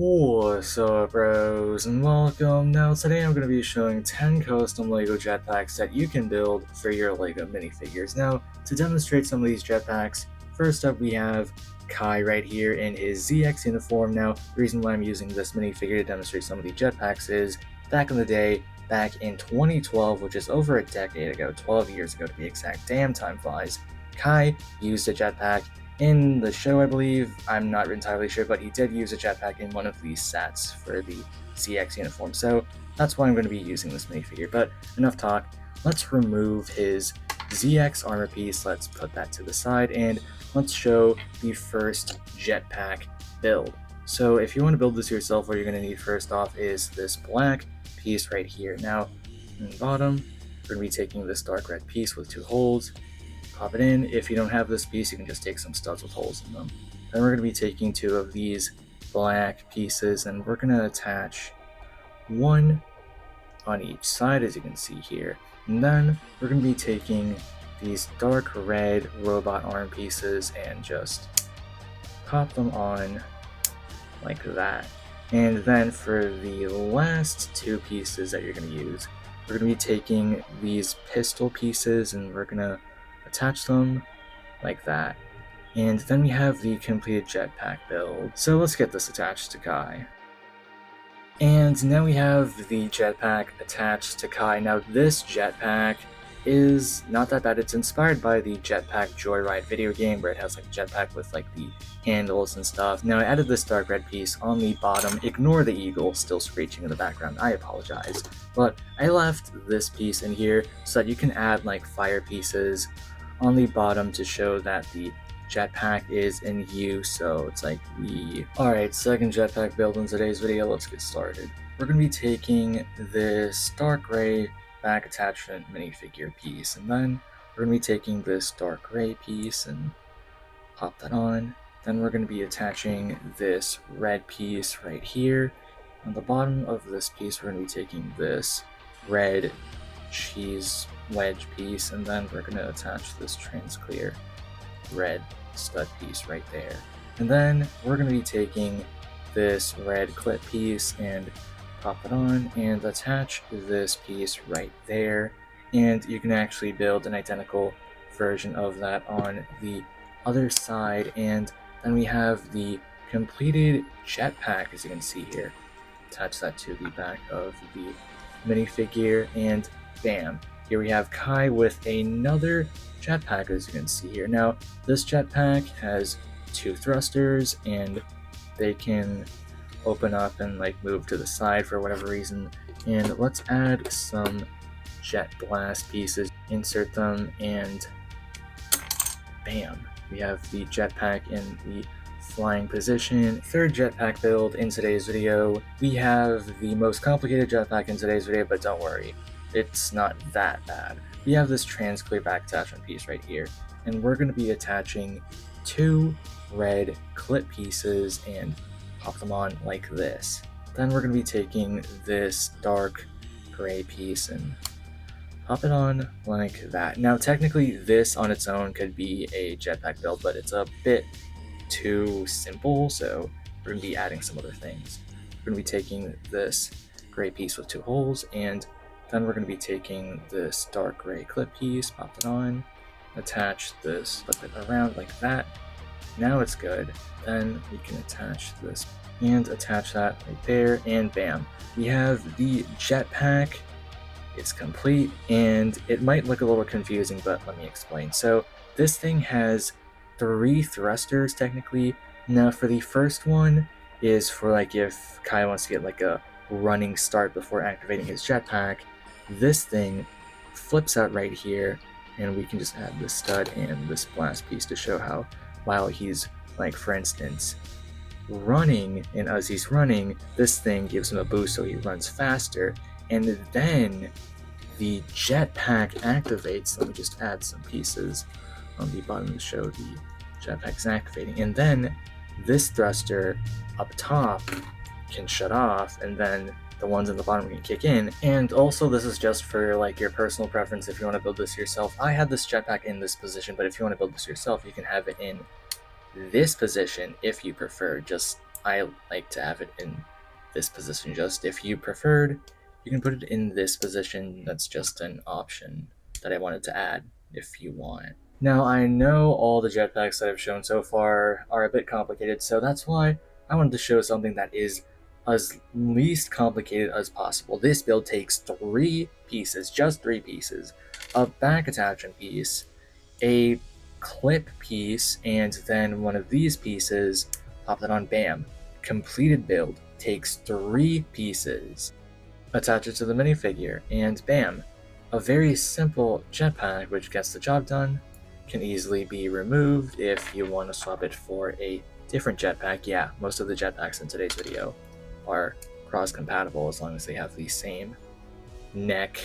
What's up, bros, and welcome. Now, today I'm going to be showing 10 custom LEGO jetpacks that you can build for your LEGO minifigures. Now, to demonstrate some of these jetpacks, first up we have Kai right here in his ZX uniform. Now, the reason why I'm using this minifigure to demonstrate some of the jetpacks is, back in the day, back in 2012, which is over a decade ago, 12 years ago to be exact, damn time flies, Kai used a jetpack in the show, I believe. I'm not entirely sure, but he did use a jetpack in one of these sets for the CX uniform, so that's why I'm going to be using this minifigure. But enough talk, let's remove his ZX armor piece, let's put that to the side, and let's show the first jetpack build. So if you want to build this yourself, what you're going to need first off is this black piece right here. Now, in the bottom, we're going to be taking this dark red piece with 2 holes, pop it in. If you don't have this piece, you can just take some studs with holes in them. Then we're going to be taking 2 of these black pieces, and we're going to attach 1 on each side, as you can see here. And then we're going to be taking these dark red robot arm pieces and just pop them on like that. And then for the last 2 pieces that you're going to use, we're going to be taking these pistol pieces and we're going to attach them like that. And then we have the completed jetpack build. So let's get this attached to Kai. And now we have the jetpack attached to Kai. Now this jetpack is not that bad. It's inspired by the Jetpack Joyride video game where it has like a jetpack with like the handles and stuff. Now I added this dark red piece on the bottom. Ignore the eagle still screeching in the background, I apologize. But I left this piece in here so that you can add like fire pieces on the bottom to show that the jetpack is in use, so it's like the... Alright, second jetpack build in today's video, let's get started. We're going to be taking this dark gray back attachment minifigure piece, and then we're going to be taking this dark gray piece and pop that on. Then we're going to be attaching this red piece right here. On the bottom of this piece, we're going to be taking this red cheese wedge piece, and then we're going to attach this trans clear red stud piece right there. And then we're going to be taking this red clip piece and pop it on and attach this piece right there. And you can actually build an identical version of that on the other side. And then we have the completed jetpack, as you can see here. Attach that to the back of the minifigure, and bam, here we have Kai with another jetpack, as you can see here. Now, this jetpack has 2 thrusters, and they can open up and like move to the side for whatever reason. And let's add some jet blast pieces, insert them, and bam, we have the jetpack in the flying position. Third jetpack build in today's video. We have the most complicated jetpack in today's video, but don't worry, it's not that bad. We have this trans clear back attachment piece right here, and we're going to be attaching 2 red clip pieces and pop them on like this. Then we're going to be taking this dark gray piece and pop it on like that. Now technically this on its own could be a jetpack build, but it's a bit too simple, so we're going to be adding some other things. We're going to be taking this gray piece with 2 holes, and then we're going to be taking this dark gray clip piece, pop it on, attach this, flip it around like that. Now it's good. Then we can attach this and attach that right there, and bam, we have the jetpack. It's complete, and it might look a little confusing, but let me explain. So this thing has 3 thrusters technically. Now for the first one is for like if Kai wants to get like a running start before activating his jetpack. This thing flips out right here, and we can just add this stud and this blast piece to show how while he's like, for instance, running, and as he's running, this thing gives him a boost so he runs faster, and then the jetpack activates. Let me just add some pieces on the bottom to show the jetpack's activating, and then this thruster up top can shut off, and then the ones in the bottom can kick in. And also, this is just for like your personal preference if you want to build this yourself. I had this jetpack in this position, but if you want to build this yourself, you can have it in this position if you prefer. Just I like to have it in this position. Just if you preferred, you can put it in this position. That's just an option that I wanted to add if you want. Now, I know all the jetpacks that I've shown so far are a bit complicated, so that's why I wanted to show something that is as least complicated as possible. This build takes 3 pieces, just 3 pieces, a back attachment piece, a clip piece, and then one of these pieces, pop that on, bam. Completed build takes 3 pieces. Attach it to the minifigure, and bam. A very simple jetpack which gets the job done, can easily be removed if you want to swap it for a different jetpack. Yeah, most of the jetpacks in today's video are cross-compatible as long as they have the same neck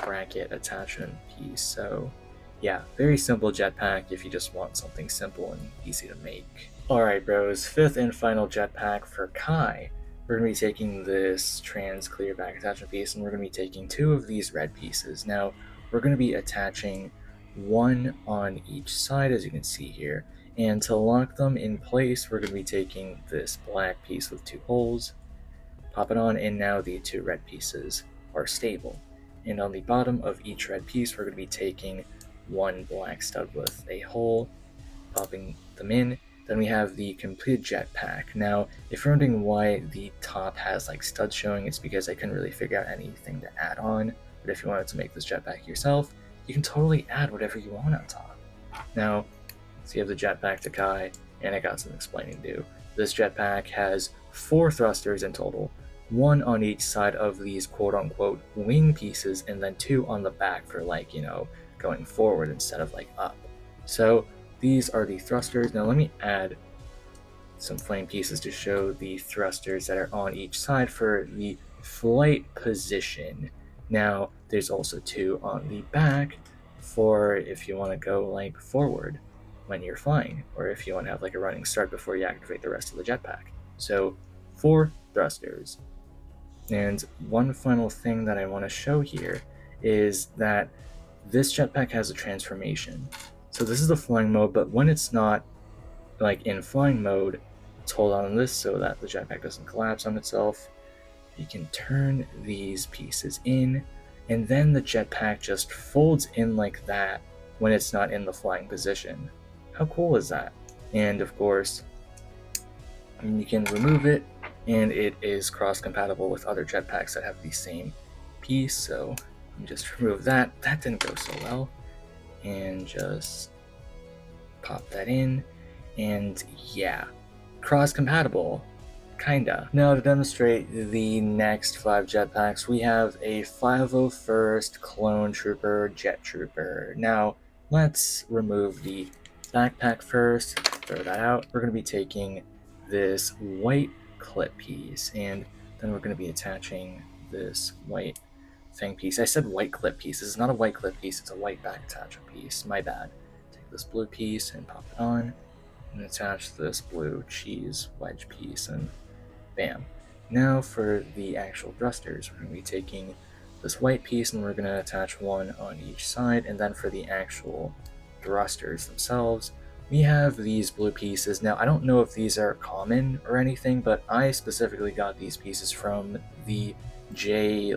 bracket attachment piece. So yeah, very simple jetpack if you just want something simple and easy to make. Alright bros, 5th and final jetpack for Kai. We're going to be taking this trans clear back attachment piece and we're going to be taking 2 of these red pieces. Now, we're going to be attaching 1 on each side, as you can see here, and to lock them in place, we're going to be taking this black piece with 2 holes, pop it on, and now the 2 red pieces are stable. And on the bottom of each red piece, we're going to be taking 1 black stud with a hole, popping them in. Then we have the completed jetpack. Now, if you're wondering why the top has like studs showing, it's because I couldn't really figure out anything to add on. But if you wanted to make this jetpack yourself, you can totally add whatever you want on top. Now, so you have the jetpack to Kai, and I got some explaining to do. This jetpack has 4 thrusters in total, 1 on each side of these quote-unquote wing pieces, and then 2 on the back for like, you know, going forward instead of like up. So these are the thrusters. Now let me add some flame pieces to show the thrusters that are on each side for the flight position. Now there's also 2 on the back for if you want to go like forward when you're flying, or if you want to have like a running start before you activate the rest of the jetpack. So 4 thrusters. And one final thing that I want to show here is that this jetpack has a transformation. So this is the flying mode, but when it's not like in flying mode, let's hold on to this so that the jetpack doesn't collapse on itself. You can turn these pieces in, and then the jetpack just folds in like that when it's not in the flying position. How cool is that? And of course, you can remove it, and it is cross-compatible with other jetpacks that have the same piece. So let me just remove that. That didn't go so well. And just pop that in, and yeah, cross-compatible, kinda. Now to demonstrate the next 5 jetpacks, we have a 501st Clone Trooper Jet Trooper. Now let's remove the backpack first, throw that out. We're going to be taking this white clip piece, and then we're going to be attaching this white thing piece. I said white clip piece. This is not a white clip piece, it's a white back attachment piece. My bad. Take this blue piece and pop it on, and attach this blue cheese wedge piece, and bam. Now for the actual thrusters, we're going to be taking this white piece and we're going to attach 1 on each side, and then for the actual thrusters themselves, we have these blue pieces. Now I don't know if these are common or anything, but I specifically got these pieces from the J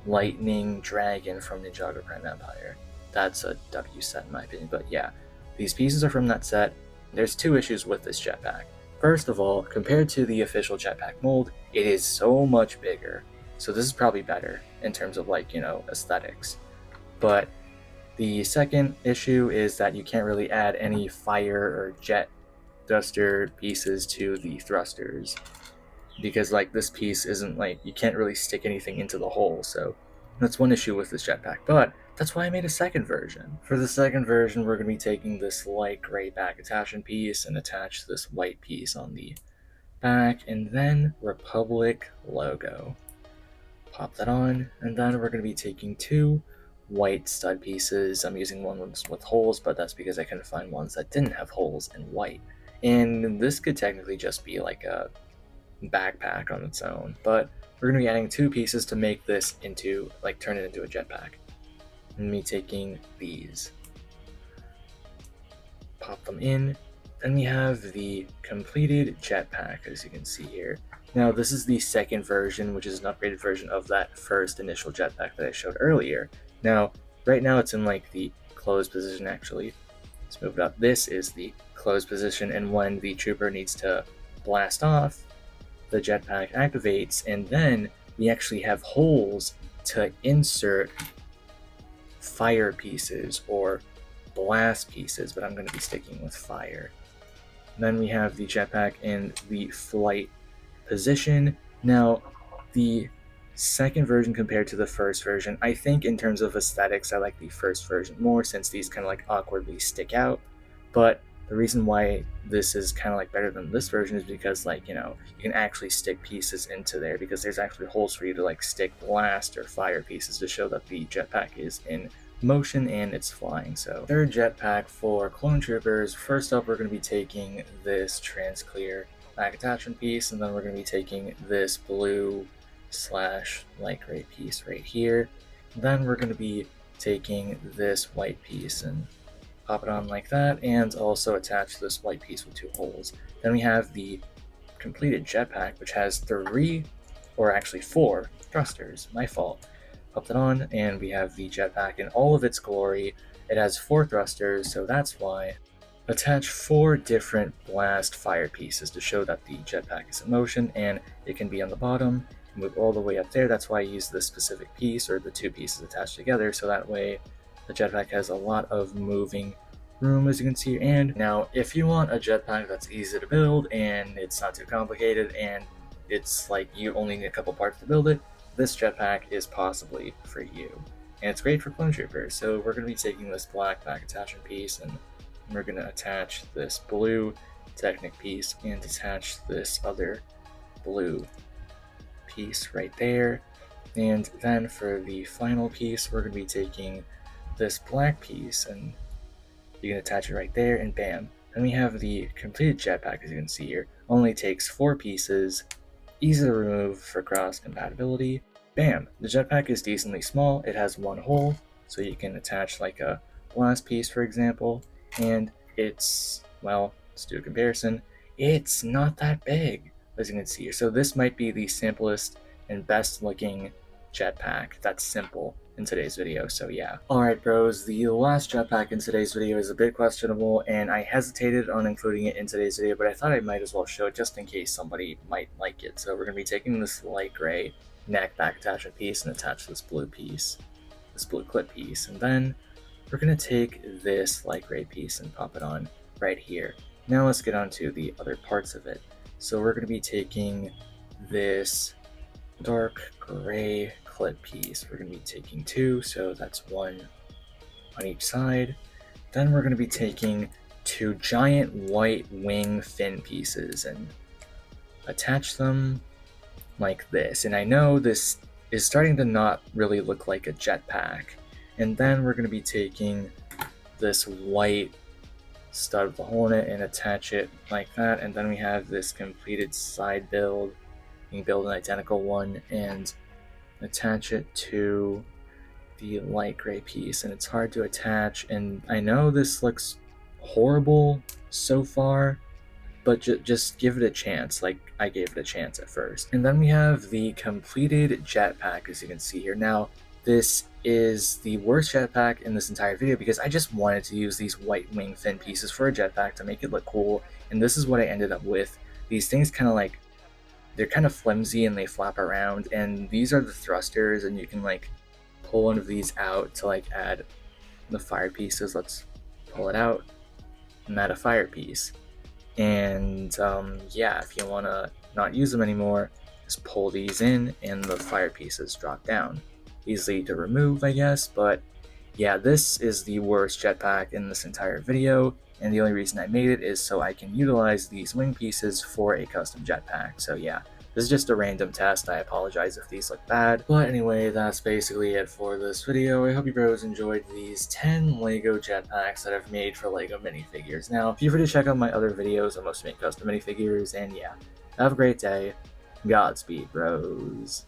Lightning Dragon from Ninjago Prime Empire. That's a W set in my opinion, but yeah, these pieces are from that set. There's 2 issues with this jetpack. First of all, compared to the official jetpack mold, it is so much bigger. So this is probably better in terms of like, you know, aesthetics. But the second issue is that you can't really add any fire or jet duster pieces to the thrusters, because like this piece isn't like, you can't really stick anything into the hole. So that's one issue with this jetpack, but that's why I made a second version. For the second version, we're going to be taking this light gray back attachment piece and attach this white piece on the back, and then Republic logo. Pop that on, and then we're going to be taking 2 white stud pieces. I'm using ones with holes, but that's because I couldn't find ones that didn't have holes in white. And this could technically just be like a backpack on its own, but we're going to be adding 2 pieces to make this into, like, turn it into a jetpack. And me taking these, pop them in, Then we have the completed jetpack, as you can see here. Now, this is the second version, which is an upgraded version of that first initial jetpack that I showed earlier. Now, right now it's in like the closed position actually. Let's move it up. This is the closed position, and when the trooper needs to blast off, the jetpack activates, and then we actually have holes to insert fire pieces or blast pieces, but I'm going to be sticking with fire. And then we have the jetpack in the flight position. Now, the second version compared to the first version, I think in terms of aesthetics, I like the first version more since these kind of like awkwardly stick out. But the reason why this is kind of like better than this version is because, like, you know, you can actually stick pieces into there because there's actually holes for you to like stick blast or fire pieces to show that the jetpack is in motion and it's flying. So third jetpack for clone troopers. First up, we're going to be taking this transclear back attachment piece, and then we're going to be taking this blue slash light gray piece right here. Then we're going to be taking this white piece and pop it on like that, and also attach this white piece with two holes. Then we have the completed jetpack, which has 3, or actually 4 thrusters. My fault. Pop it on, and we have the jetpack in all of its glory. It has 4 thrusters, so that's why. Attach 4 different blast fire pieces to show that the jetpack is in motion, and it can be on the bottom, move all the way up there. That's why I use this specific piece, or the 2 pieces attached together, so that way the jetpack has a lot of moving room, as you can see. And now, if you want a jetpack that's easy to build and it's not too complicated and it's like you only need a couple parts to build it, this jetpack is possibly for you. And it's great for clone troopers. So we're going to be taking this black back attachment piece, and we're going to attach this blue Technic piece and attach this other blue piece right there. And then for the final piece, we're going to be taking this black piece, and you can attach it right there, and bam. Then we have the completed jetpack, as you can see here. Only takes 4 pieces, easy to remove for cross compatibility. Bam! The jetpack is decently small. It has 1 hole, so you can attach like a blast piece, for example. And it's, well, let's do a comparison. It's not that big, as you can see here. So this might be the simplest and best looking jetpack that's simple in today's video, so yeah. Alright bros, the last jetpack in today's video is a bit questionable, and I hesitated on including it in today's video, but I thought I might as well show it just in case somebody might like it. So we're going to be taking this light gray neck back attachment piece and attach this blue piece, this blue clip piece, and then we're going to take this light gray piece and pop it on right here. Now let's get on to the other parts of it. So we're going to be taking this dark gray clip piece. We're going to be taking 2, so that's 1 on each side. Then we're going to be taking 2 giant white wing fin pieces and attach them like this. And I know this is starting to not really look like a jetpack. And then we're going to be taking this white stud with a hole in it and attach it like that. And then we have this completed side build. You can build an identical one and attach it to the light gray piece, and it's hard to attach, and I know this looks horrible so far, but just give it a chance, like I gave it a chance at first. And then we have the completed jetpack, as you can see here. Now this is the worst jetpack in this entire video because I just wanted to use these white wing fin pieces for a jetpack to make it look cool, and this is what I ended up with. These things kind of like, they're kind of flimsy and they flap around, and these are the thrusters, and you can like pull one of these out to like add the fire pieces. Let's pull it out and add a fire piece. And yeah, if you want to not use them anymore, just pull these in and the fire pieces drop down. Easy to remove, I guess, but yeah, this is the worst jetpack in this entire video, and the only reason I made it is so I can utilize these wing pieces for a custom jetpack. So yeah, this is just a random test. I apologize if these look bad, but anyway, that's basically it for this video. I hope you bros enjoyed these 10 LEGO jetpacks that I've made for LEGO minifigures. Now, feel free to check out my other videos on most make custom minifigures, and yeah, have a great day. Godspeed, bros.